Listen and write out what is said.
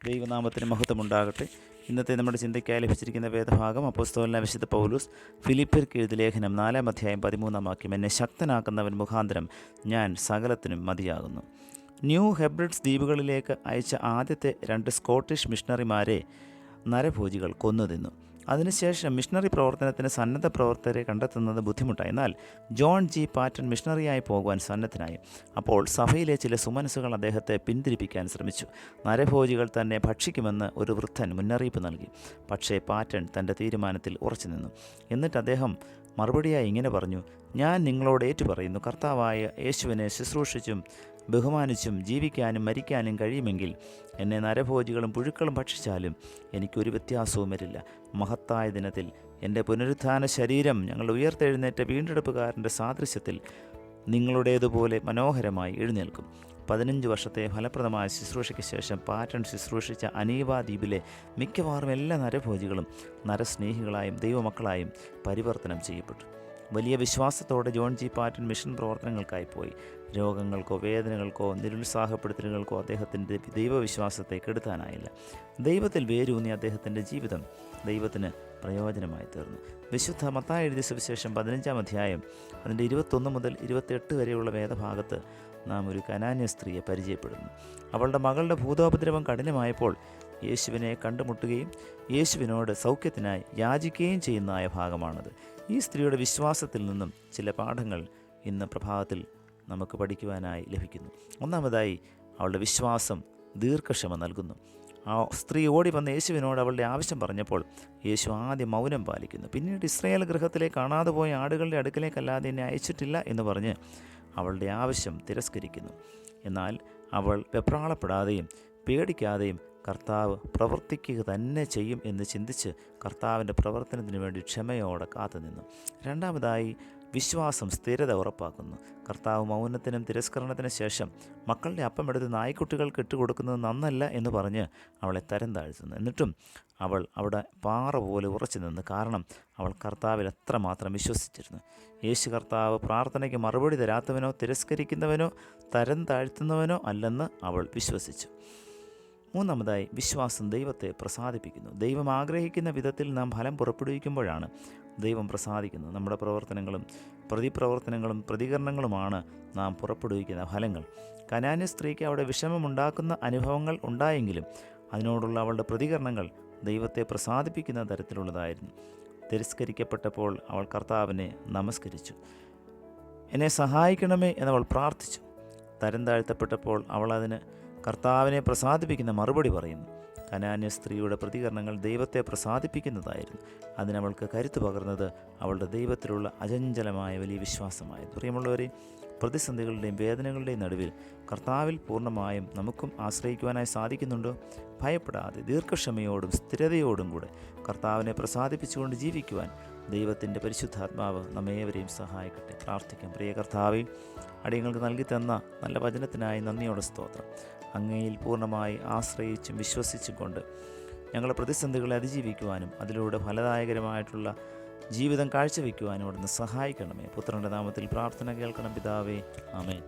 ദൈവനാമത്തിന് മഹത്വമുണ്ടാകട്ടെ. ഇന്നത്തെ നമ്മുടെ ചിന്തയ്ക്കായി ലഭിച്ചിരിക്കുന്ന വേദഭാഗം അപ്പോസ്തലനായ വിശുദ്ധ പൗലോസ് ഫിലിപ്പിയർക്ക് എഴുതിയ ലേഖനം 4-ാം അധ്യായം 13-ാം വാക്യം. എന്നെ ശക്തനാക്കുന്നവൻ മുഖാന്തരം ഞാൻ സകലത്തിനും മതിയാകുന്നു. ന്യൂ ഹെബ്രിഡ്സ് ദ്വീപുകളിലേക്ക് അയച്ച ആദ്യത്തെ 2 സ്കോട്ടിഷ് മിഷണറിമാരെ നരഭോജികൾ കൊന്നു തിന്നു. അതിനുശേഷം മിഷണറി പ്രവർത്തനത്തിന് സന്നദ്ധ പ്രവർത്തകരെ കണ്ടെത്തുന്നത് ബുദ്ധിമുട്ടായി. എന്നാൽ ജോൺ ജി പാറ്റൺ മിഷണറിയായി പോകുവാൻ സന്നദ്ധനായി. അപ്പോൾ സഭയിലെ ചില സുമനസ്സുകൾ അദ്ദേഹത്തെ പിന്തിരിപ്പിക്കാൻ ശ്രമിച്ചു. നരഭോജികൾ തന്നെ ഭക്ഷിക്കുമെന്ന് ഒരു വൃദ്ധൻ മുന്നറിയിപ്പ് നൽകി. പക്ഷേ പാറ്റൺ തൻ്റെ തീരുമാനത്തിൽ ഉറച്ചു നിന്നു. എന്നിട്ട് അദ്ദേഹം മറുപടിയായി ഇങ്ങനെ പറഞ്ഞു: ഞാൻ നിങ്ങളോട് ഏറ്റുപറയുന്നു, കർത്താവായ യേശുവിനെ ശുശ്രൂഷിച്ചും ബഹുമാനിച്ചും ജീവിക്കാനും മരിക്കാനും കഴിയുമെങ്കിൽ എന്നെ നരഭോജികളും പുഴുക്കളും ഭക്ഷിച്ചാലും എനിക്കൊരു വ്യത്യാസവും വരില്ല. മഹത്തായ ദിനത്തിൽ എൻ്റെ പുനരുത്ഥാന ശരീരം ഞങ്ങളുടെ ഉയർത്തെഴുന്നേറ്റ വീണ്ടെടുപ്പുകാരൻ്റെ സാദൃശ്യത്തിൽ നിങ്ങളുടേതുപോലെ മനോഹരമായി എഴുന്നേൽക്കും. 15 വർഷത്തെ ഫലപ്രദമായ ശുശ്രൂഷയ്ക്ക് ശേഷം പാറ്റൺ ശുശ്രൂഷിച്ച അനീവ ദ്വീപിലെ മിക്കവാറും എല്ലാ നരഭോജികളും നരസ്നേഹികളായും ദൈവമക്കളായും പരിവർത്തനം ചെയ്യപ്പെട്ടു. വലിയ വിശ്വാസത്തോടെ ജോൺ ജി പാറ്റൺ മിഷൻ പ്രവർത്തനങ്ങൾക്കായി പോയി. രോഗങ്ങൾക്കോ വേദനകൾക്കോ നിരുത്സാഹപ്പെടുത്തലുകൾക്കോ അദ്ദേഹത്തിൻ്റെ ദൈവവിശ്വാസത്തെ കെടുത്താനായില്ല. ദൈവത്തിൽ വേരൂന്നിയ അദ്ദേഹത്തിൻ്റെ ജീവിതം ദൈവത്തിന് പ്രയോജനമായി തീർന്നു. വിശുദ്ധ മത്തായി എഴുതിയ സുവിശേഷം 15-ാം അധ്യായം അതിൻ്റെ 21 മുതൽ 28 വരെയുള്ള വേദഭാഗത്ത് നാം ഒരു കനാന്യ സ്ത്രീയെ പരിചയപ്പെടുന്നു. അവളുടെ മകളുടെ ഭൂതോപദ്രവം കഠിനമായപ്പോൾ യേശുവിനെ കണ്ടുമുട്ടുകയും യേശുവിനോട് സൗഖ്യത്തിനായി യാചിക്കുകയും ചെയ്യുന്നതായ ഭാഗമാണത്. ഈ സ്ത്രീയുടെ വിശ്വാസത്തിൽ നിന്നും ചില പാഠങ്ങൾ ഇന്ന് പ്രഭാതത്തിൽ നമുക്ക് പഠിക്കുവാനായി ലഭിക്കുന്നു. ഒന്നാമതായി, അവളുടെ വിശ്വാസം ദീർഘക്ഷമ നൽകുന്നു. ആ സ്ത്രീ ഓടി വന്ന് യേശുവിനോട് അവളുടെ ആവശ്യം പറഞ്ഞപ്പോൾ യേശു ആദ്യം മൗനം പാലിക്കുന്നു. പിന്നീട് ഇസ്രായേൽ ഗൃഹത്തിലെ കാണാതെ പോയ ആടുകളുടെ അടുക്കലേക്കല്ലാതെ എന്നെ അയച്ചിട്ടില്ല എന്ന് പറഞ്ഞ് അവളുടെ ആവശ്യം തിരസ്കരിക്കുന്നു. എന്നാൽ അവൾ വെപ്രാളപ്പെടാതെയും പേടിക്കാതെയും കർത്താവ് പ്രവർത്തിക്കുക തന്നെ ചെയ്യും എന്ന് ചിന്തിച്ച് കർത്താവിൻ്റെ പ്രവർത്തനത്തിന് വേണ്ടി ക്ഷമയോടെ കാത്തുനിന്നു. രണ്ടാമതായി, വിശ്വാസം സ്ഥിരത ഉറപ്പാക്കുന്നു. കർത്താവ് മൗനത്തിനും തിരസ്കരണത്തിന് ശേഷം മക്കളുടെ അപ്പമെടുത്ത് നായ്ക്കുട്ടികൾക്ക് ഇട്ടുകൊടുക്കുന്നത് നന്നല്ല എന്ന് പറഞ്ഞ് അവളെ തരം താഴ്ത്തുന്നു. എന്നിട്ടും അവൾ അവിടെ പാറ പോലെ ഉറച്ചു നിന്ന്. കാരണം അവൾ കർത്താവിൽ എത്രമാത്രം വിശ്വസിച്ചിരുന്നു. യേശു കർത്താവ് പ്രാർത്ഥനയ്ക്ക് മറുപടി തരാത്തവനോ തിരസ്കരിക്കുന്നവനോ തരം താഴ്ത്തുന്നവനോ അല്ലെന്ന് അവൾ വിശ്വസിച്ചു. മൂന്നാമതായി, വിശ്വാസം ദൈവത്തെ പ്രസാദിപ്പിക്കുന്നു. ദൈവം ആഗ്രഹിക്കുന്ന വിധത്തിൽ നാം ഫലം പുറപ്പെടുവിക്കുമ്പോഴാണ് ദൈവം പ്രസാദിക്കുന്നത്. നമ്മുടെ പ്രവർത്തനങ്ങളും പ്രതിപ്രവർത്തനങ്ങളും പ്രതികരണങ്ങളുമാണ് നാം പുറപ്പെടുവിക്കുന്ന ഫലങ്ങൾ. കനാന്യ സ്ത്രീക്ക് അവിടെ വിഷമമുണ്ടാക്കുന്ന അനുഭവങ്ങൾ ഉണ്ടായെങ്കിലും അതിനോടുള്ള അവളുടെ പ്രതികരണങ്ങൾ ദൈവത്തെ പ്രസാദിപ്പിക്കുന്ന തരത്തിലുള്ളതായിരുന്നു. തിരസ്കരിക്കപ്പെട്ടപ്പോൾ അവൾ കർത്താവിനെ നമസ്കരിച്ചു. എന്നെ സഹായിക്കണമേ എന്നവൾ പ്രാർത്ഥിച്ചു. തരം താഴ്ത്തപ്പെട്ടപ്പോൾ അവൾ അതിന് കർത്താവിനെ പ്രസാദിപ്പിക്കുന്ന മറുപടി പറയുന്നു. കനാന്യ സ്ത്രീയുടെ പ്രതികരണങ്ങൾ ദൈവത്തെ പ്രസാദിപ്പിക്കുന്നതായിരുന്നു. അതിനവൾക്ക് കരുത്ത് പകർന്നത് അവളുടെ ദൈവത്തിലുള്ള അചഞ്ചലമായ വലിയ വിശ്വാസമായിരുന്നു. പ്രിയമുള്ളവരെ, പ്രതിസന്ധികളുടെയും വേദനകളുടെയും നടുവിൽ കർത്താവിൽ പൂർണ്ണമായും നമുക്കും ആശ്രയിക്കുവാനായി സാധിക്കുന്നുണ്ടോ? ഭയപ്പെടാതെ ദീർഘക്ഷമയോടും സ്ഥിരതയോടും കൂടെ കർത്താവിനെ പ്രസാദിപ്പിച്ചുകൊണ്ട് ജീവിക്കുവാൻ ദൈവത്തിൻ്റെ പരിശുദ്ധാത്മാവ് നമ്മേവരെയും സഹായിക്കട്ടെ. പ്രാർത്ഥിക്കാം. പ്രിയ കർത്താവേ, അടിയങ്ങൾക്ക് നൽകി തന്ന നല്ല വചനത്തിനായി നന്ദിയോടെ സ്തോത്രം. അങ്ങയിൽ പൂർണ്ണമായി ആശ്രയിച്ചും വിശ്വസിച്ചും കൊണ്ട് ഞങ്ങളുടെ പ്രതിസന്ധികളെ അതിജീവിക്കുവാനും അതിലൂടെ ഫലദായകരമായിട്ടുള്ള ജീവിതം കാഴ്ചവെക്കുവാനും അവിടുന്ന് സഹായിക്കണമേ. പുത്രൻ്റെ നാമത്തിൽ പ്രാർത്ഥന കേൾക്കണം പിതാവേ. ആമേൻ.